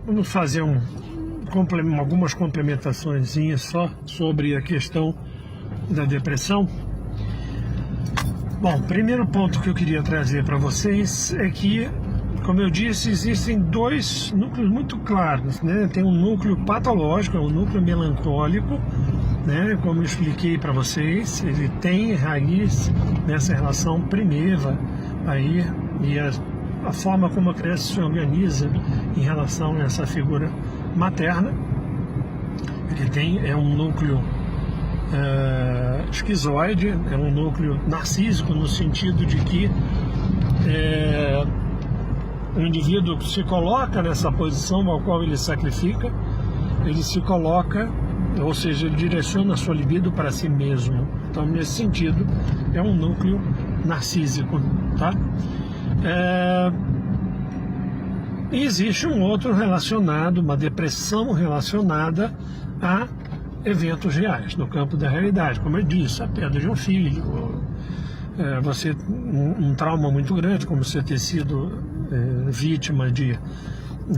Vamos fazer algumas complementações só sobre a questão da depressão. Bom, primeiro ponto que eu queria trazer para vocês é que, como eu disse, existem dois núcleos muito claros, né? Tem um núcleo patológico, é um núcleo melancólico, né? Como eu expliquei para vocês, ele tem raiz nessa relação primitiva aí, e a forma como a criança se organiza em relação a essa figura materna. Ele é um núcleo esquizoide, é um núcleo narcísico, no sentido de que o indivíduo se coloca nessa posição ao qual ele sacrifica, ele se coloca, ou seja, ele direciona a sua libido para si mesmo. Então, nesse sentido, é um núcleo narcísico, tá? E existe um outro relacionado, uma depressão relacionada a eventos reais, no campo da realidade, como eu disse, a perda de um filho, um trauma muito grande, como você ter sido vítima de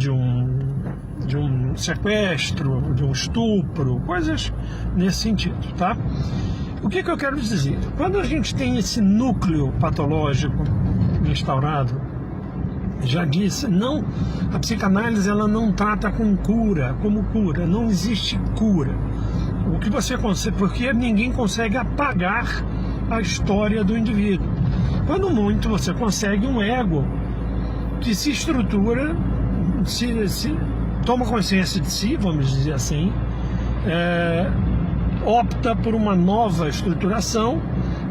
um sequestro, de um estupro, coisas nesse sentido, tá? O que eu quero dizer? Quando a gente tem esse núcleo patológico instaurado, já disse, a psicanálise ela não trata como cura, não existe cura. O que você consegue, porque ninguém consegue apagar a história do indivíduo. Quando muito, você consegue um ego que se estrutura, se toma consciência de si, vamos dizer assim, opta por uma nova estruturação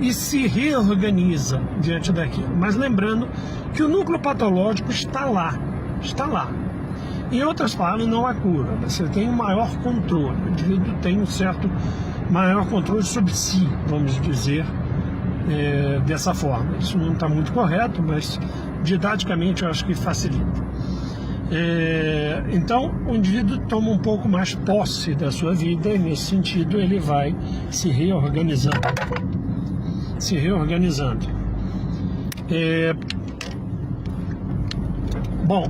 e se reorganiza diante daquilo. Mas lembrando que o núcleo patológico está lá. Em outras palavras, não há cura. Você tem um maior controle. O indivíduo tem um certo maior controle sobre si, vamos dizer, dessa forma. Isso não está muito correto, mas didaticamente eu acho que facilita. Então, o indivíduo toma um pouco mais posse da sua vida e, nesse sentido, ele vai se reorganizando. Bom,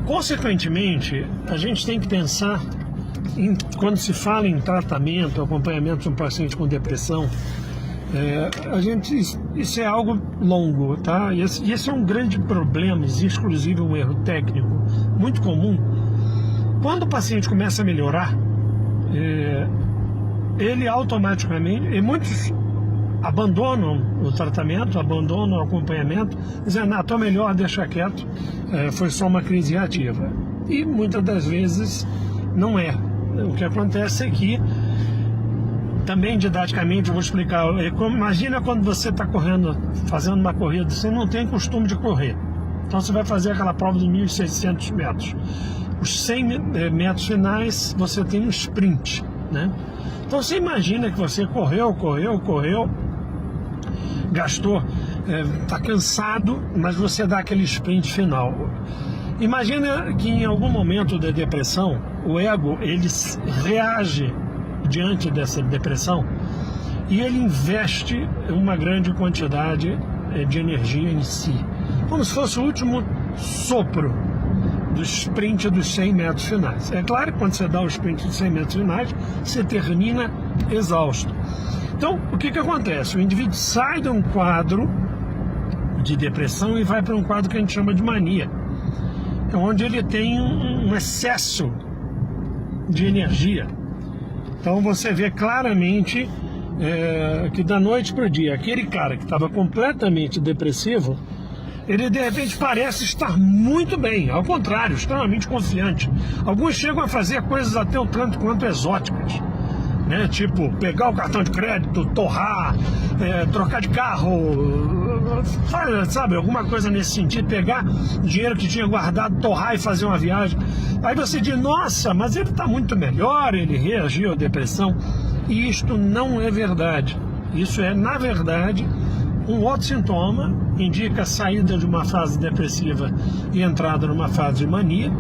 consequentemente, a gente tem que pensar, quando se fala em tratamento, acompanhamento de um paciente com depressão, isso é algo longo, tá? E esse é um grande problema, existe inclusive um erro técnico muito comum. Quando o paciente começa a melhorar, ele automaticamente, e muitos abandonam o tratamento, abandonam o acompanhamento, dizendo, estou melhor, deixa quieto, foi só uma crise reativa. E muitas das vezes não é. O que acontece é que, também didaticamente eu vou explicar, imagina quando você está correndo, fazendo uma corrida, você não tem costume de correr, então você vai fazer aquela prova de 1.600 metros. Os 100 metros finais você tem um sprint, né? Então você imagina que você correu, gastou, está cansado, mas você dá aquele sprint final. Imagina que em algum momento da depressão, o ego ele reage diante dessa depressão e ele investe uma grande quantidade de energia em si, como se fosse o último sopro do sprint dos 100 metros finais. É claro que quando você dá o sprint dos 100 metros finais, você termina exausto. Então, o que acontece? O indivíduo sai de um quadro de depressão e vai para um quadro que a gente chama de mania, onde ele tem um excesso de energia. Então você vê claramente que da noite para o dia, aquele cara que estava completamente depressivo, ele de repente parece estar muito bem, ao contrário, extremamente confiante. Alguns chegam a fazer coisas até um tanto quanto exóticas, né? Tipo pegar o cartão de crédito, torrar, trocar de carro, sabe, alguma coisa nesse sentido, pegar dinheiro que tinha guardado, torrar e fazer uma viagem. Aí você diz, nossa, mas ele está muito melhor, ele reagiu à depressão. E isto não é verdade. Isso é, na verdade, um outro sintoma, indica a saída de uma fase depressiva e entrada numa fase de mania.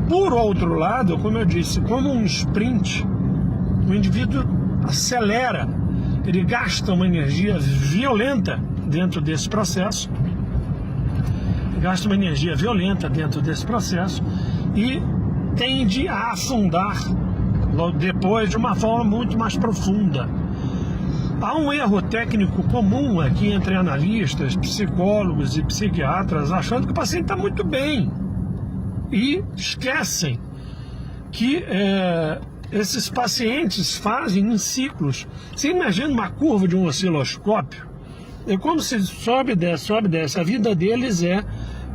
Por outro lado, como eu disse, como um sprint, o indivíduo acelera, ele gasta uma energia violenta dentro desse processo. gasta uma energia violenta dentro desse processo e tende a afundar depois de uma forma muito mais profunda. Há um erro técnico comum aqui entre analistas, psicólogos e psiquiatras, achando que o paciente está muito bem e esquecem que esses pacientes fazem em ciclos. Você imagina uma curva de um osciloscópio? É como se sobe e desce, sobe e desce. A vida deles é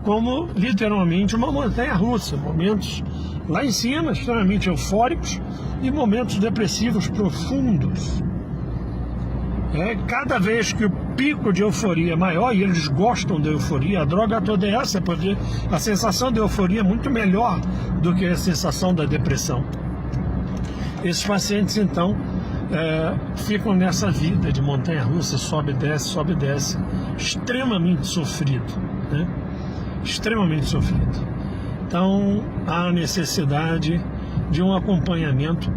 como literalmente uma montanha-russa, momentos lá em cima extremamente eufóricos e momentos depressivos profundos. Cada vez que o pico de euforia é maior, e eles gostam da euforia, a droga toda é essa, porque a sensação de euforia é muito melhor do que a sensação da depressão. Esses pacientes então ficam nessa vida de montanha-russa, sobe e desce, extremamente sofrido, né? Extremamente sofrido. Então há necessidade de um acompanhamento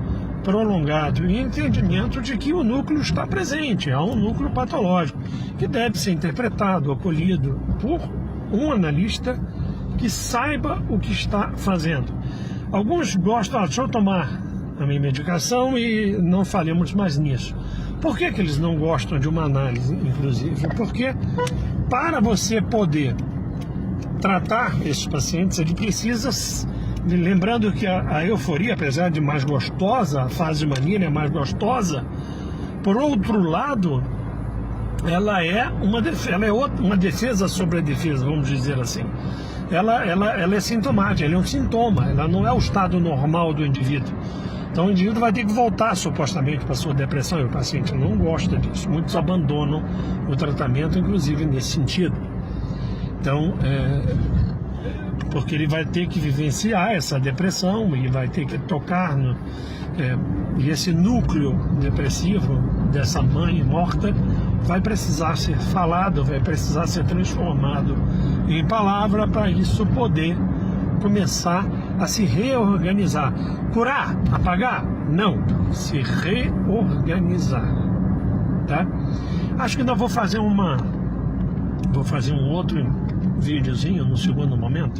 prolongado e entendimento de que o núcleo está presente, há um núcleo patológico que deve ser interpretado, acolhido por um analista que saiba o que está fazendo. Alguns gostam, deixa eu tomar a minha medicação e não falemos mais nisso. Por que eles não gostam de uma análise, inclusive? Porque para você poder tratar esses pacientes, ele precisa, lembrando que a euforia, apesar de mais gostosa, a fase de mania é mais gostosa, por outro lado, ela é uma defesa sobre a defesa, vamos dizer assim. Ela é sintomática, ela é um sintoma, ela não é o estado normal do indivíduo. Então o indivíduo vai ter que voltar supostamente para a sua depressão, e o paciente não gosta disso. Muitos abandonam o tratamento, inclusive nesse sentido. Então, porque ele vai ter que vivenciar essa depressão e vai ter que tocar e esse núcleo depressivo dessa mãe morta vai precisar ser falado, vai precisar ser transformado em palavra para isso poder começar a se reorganizar. Curar? Apagar? Não. Se reorganizar. Tá? Acho que ainda vou fazer um outro videozinho no segundo momento.